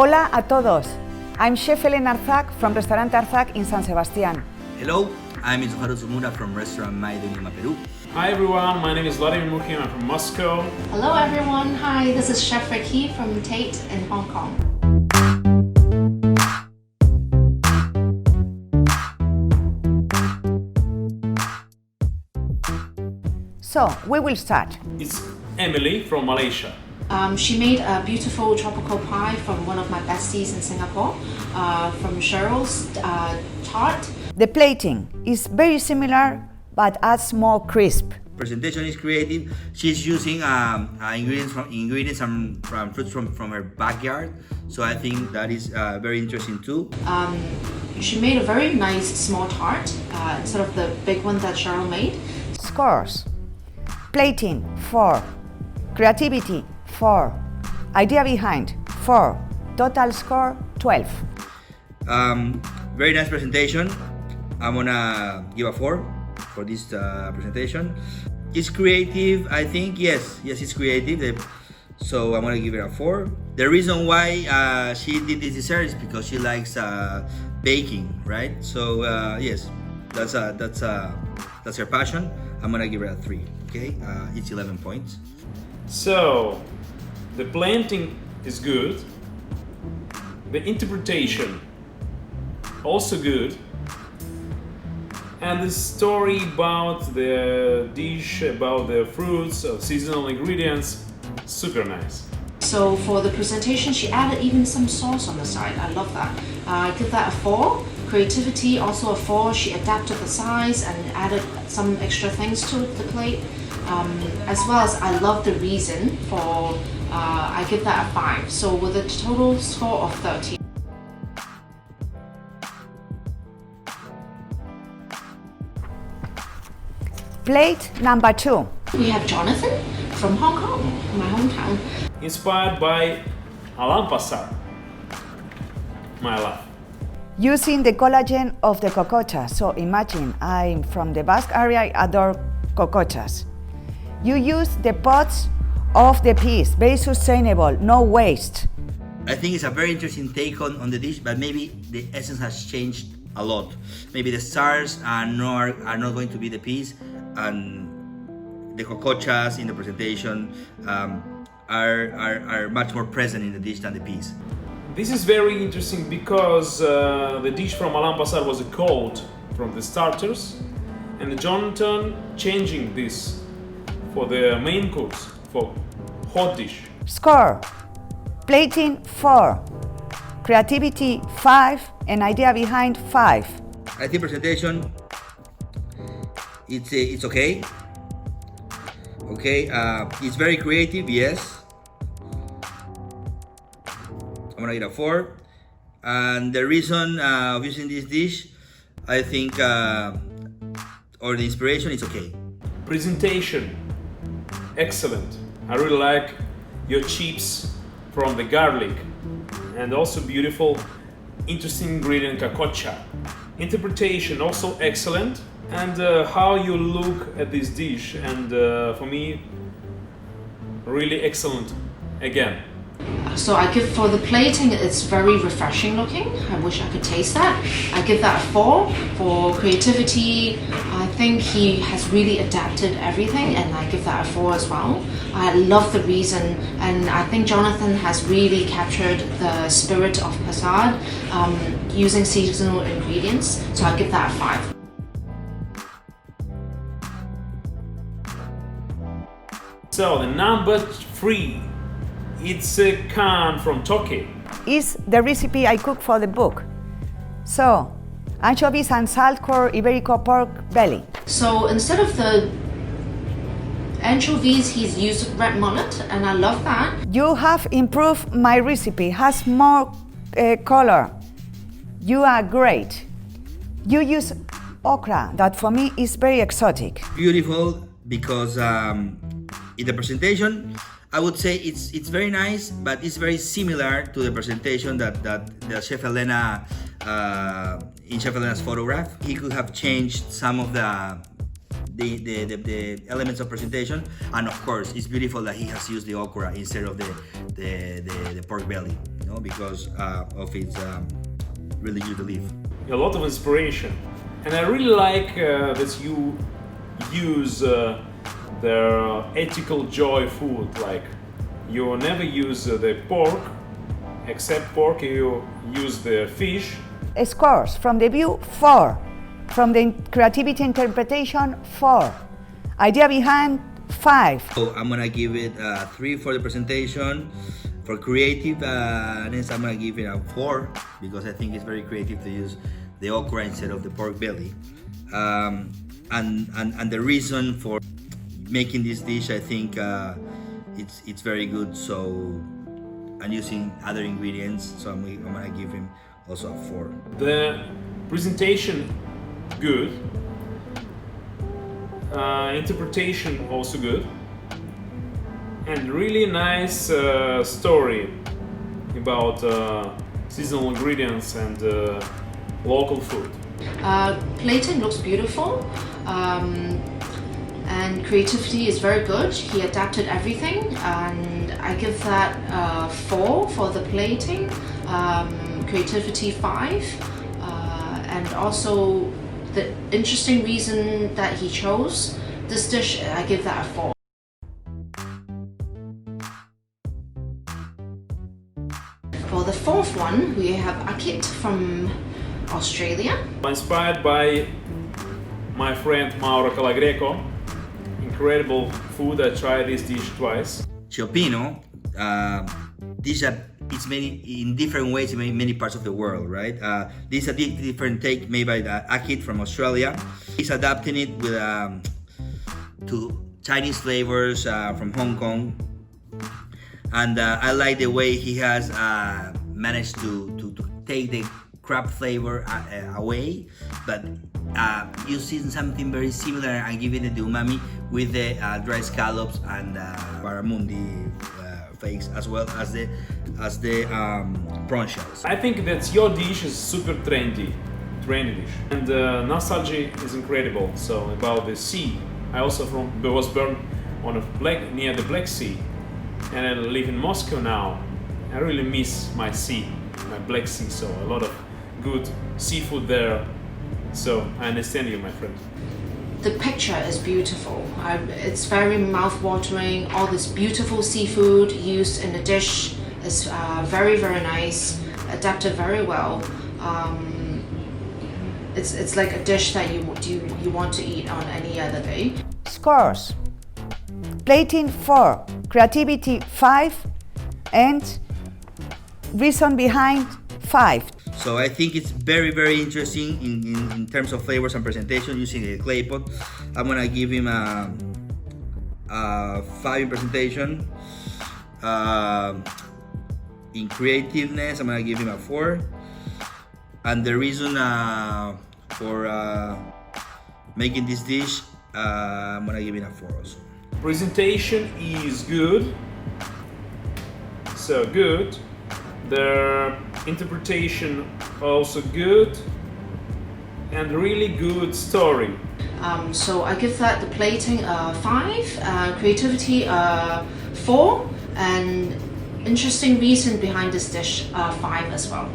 Hola a todos. I'm Chef Elena Arzac from Restaurante Arzac in San Sebastián. Hello, I'm Izuharu Sumura from Restaurant Maido in Lima, Peru. Hi everyone, my name is Vladimir Mukin, I'm from Moscow. Hello everyone, hi, this is Chef Akit from Tate in Hong Kong. So, we will start. It's Emily from Malaysia. She made a beautiful tropical pie from one of my besties in Singapore, from Cheryl's tart. The plating is very similar but adds more crisp. Presentation is creative. She's using ingredients from fruits from her backyard, so I think that is very interesting too. She made a very nice small tart instead of the big one that Cheryl made. Scores. Plating, 4. Creativity, 4. Idea behind, 4. Total score, 12. Very nice presentation. I'm gonna give a 4 for this presentation. It's creative, I think. Yes, it's creative. So I'm gonna give it a 4. The reason why she did this dessert is because she likes baking, right? So yes, that's her passion. I'm gonna give it a 3. Okay, it's 11 points. So, the planting is good. The interpretation also good. And the story about the dish, about the fruits, seasonal ingredients, super nice. So for the presentation, she added even some sauce on the side. I love that. I give that a 4. Creativity, also a 4. She adapted the size and added some extra things to the plate. As well as I love the reason for, I give that a 5. So with a total score of 13. Plate number 2. We have Jonathan from Hong Kong, my hometown. Inspired by Alain Passard, my life. Using the collagen of the cococha. So imagine, I'm from the Basque area, I adore cocochas. You use the pods of the peas, very sustainable, no waste. I think it's a very interesting take on the dish, but maybe the essence has changed a lot. Maybe the stars are not going to be the peas, and the cocochas in the presentation are much more present in the dish than the peas. This is very interesting because the dish from Alain Passard was a cold from the starters, and Jonathan changing this for the main course, for hot dish. Score. Plating, 4. Creativity, 5. And idea behind, 5. I think presentation, it's okay. Okay, it's very creative, yes. I'm gonna get a 4. And the reason of using this dish, I think, or the inspiration is okay. Presentation, excellent. I really like your chips from the garlic, and also beautiful, interesting ingredient cacocha. Interpretation also excellent, and how you look at this dish, and for me, really excellent again. So I give, for the plating, it's very refreshing looking. I wish I could taste that. I give that a 4. For creativity, I think he has really adapted everything, and I give that a 4 as well. I love the reason, and I think Jonathan has really captured the spirit of Passard using seasonal ingredients, so I give that a 5. So the number 3, it's a can from Turkey. Is the recipe I cook for the book. So, anchovies and salt-core Iberico pork belly. So instead of the anchovies, he's used red mullet, and I love that. You have improved my recipe, has more color. You are great. You use okra, that for me is very exotic. Beautiful, because in the presentation, I would say it's very nice, but it's very similar to the presentation that the Chef Elena in Chef Elena's photograph. He could have changed some of the elements of presentation, and of course, it's beautiful that he has used the okra instead of the pork belly. no, because of its religious belief. A lot of inspiration, and I really like that you use the ethical joy food. Like you never use the pork, except pork. You use the fish. Scores from the view 4, from the creativity interpretation 4, idea behind 5. So I'm gonna give it 3 for the presentation. For creativeness, I'm gonna give it a 4 because I think it's very creative to use the okra instead of the pork belly. And the reason for making this dish, I think it's very good. So I'm using other ingredients, so I'm gonna give him also a 4. The presentation good, interpretation also good, and really nice story about seasonal ingredients and local food. Plating looks beautiful, and creativity is very good. He adapted everything, and I give that 4 for the plating, creativity 5, and also the interesting reason that he chose this dish, I give that a 4. For the fourth one, we have Akit from Australia. Inspired by my friend Mauro Calagreco, incredible food. I tried this dish twice. Ciopino, these are it's made in different ways in many parts of the world, right? This is a different take made by Akit from Australia. He's adapting it with to Chinese flavors from Hong Kong, and I like the way he has managed to take the crab flavor away, but using something very similar and giving it the umami with the dry scallops and barramundi flakes, as well as the prawn shells. I think that your dish is super trendy dish, and nostalgia is incredible. So about the sea, I also was born on near the Black Sea, and I live in Moscow now. I really miss my sea, my Black Sea. So a lot of good seafood there. So I understand you, my friend. The picture is beautiful. It's very mouth-watering. All this beautiful seafood used in the dish is very, very nice, adapted very well. It's like a dish that you want to eat on any other day. Scores: plating 4, creativity 5, and reason behind 5. So I think it's very, very interesting in terms of flavors and presentation using the clay pot. I'm gonna give him a 5 in presentation. In creativeness, I'm gonna give him a 4. And the reason for making this dish, I'm gonna give it a 4 also. Presentation is good. So good. The interpretation also good, and really good story. So I give that the plating 5, creativity 4, and interesting reason behind this dish 5 as well.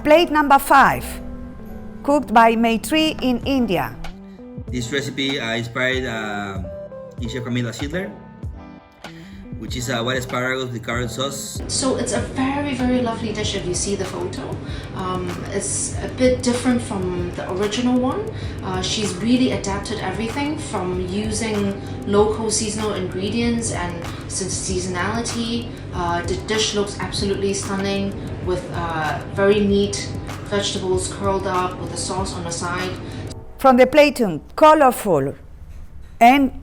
Plate number 5, cooked by Maitri in India. This recipe inspired Chef Camila Schindler, which is white asparagus with carrot sauce. So it's a very, very lovely dish if you see the photo. It's a bit different from the original one. She's really adapted everything from using local seasonal ingredients and seasonality. The dish looks absolutely stunning with very neat vegetables curled up with the sauce on the side. From the plating, colorful, and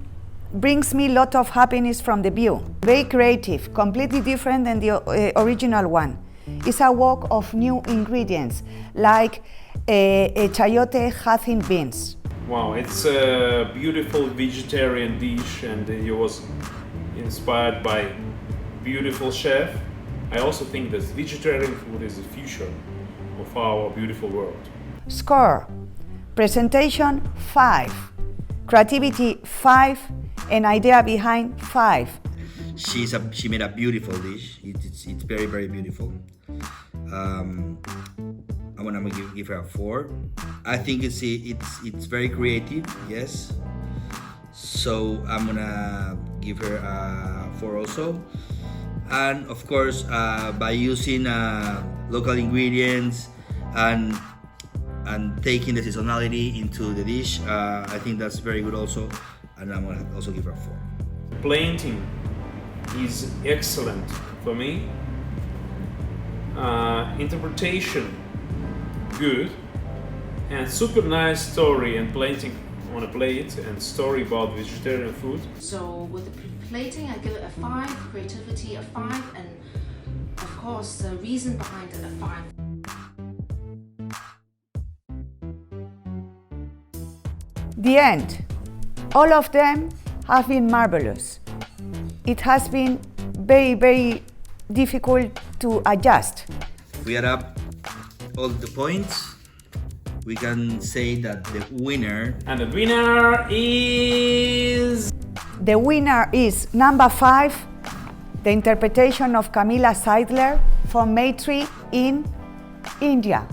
brings me a lot of happiness from the view. Very creative, completely different than the original one. It's a work of new ingredients, like a chayote hyacinth beans. Wow, it's a beautiful vegetarian dish, and it was inspired by beautiful chef. I also think that vegetarian food is the future of our beautiful world. Score: presentation 5, creativity 5, an idea behind 5? She made a beautiful dish. It's very, very beautiful. I'm gonna give her a 4. I think it's very creative. Yes. So I'm gonna give her a 4 also. And of course, by using local ingredients and taking the seasonality into the dish, I think that's very good also. And I'm gonna also give her a 4. Plating is excellent for me. Interpretation, good. And super nice story and plating on a plate and story about vegetarian food. So with the plating, I give it a 5, creativity a 5, and of course the reason behind it a 5. The end. All of them have been marvelous. It has been very, very difficult to adjust. We add up all the points. We can say that the winner. And the winner is... The winner is number 5, the interpretation of Camilla Seidler from Maitri in India.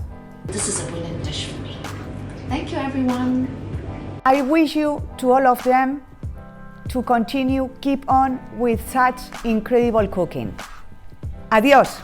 This is a brilliant dish for me. Thank you, everyone. I wish you to all of them to continue, keep on with such incredible cooking. Adiós.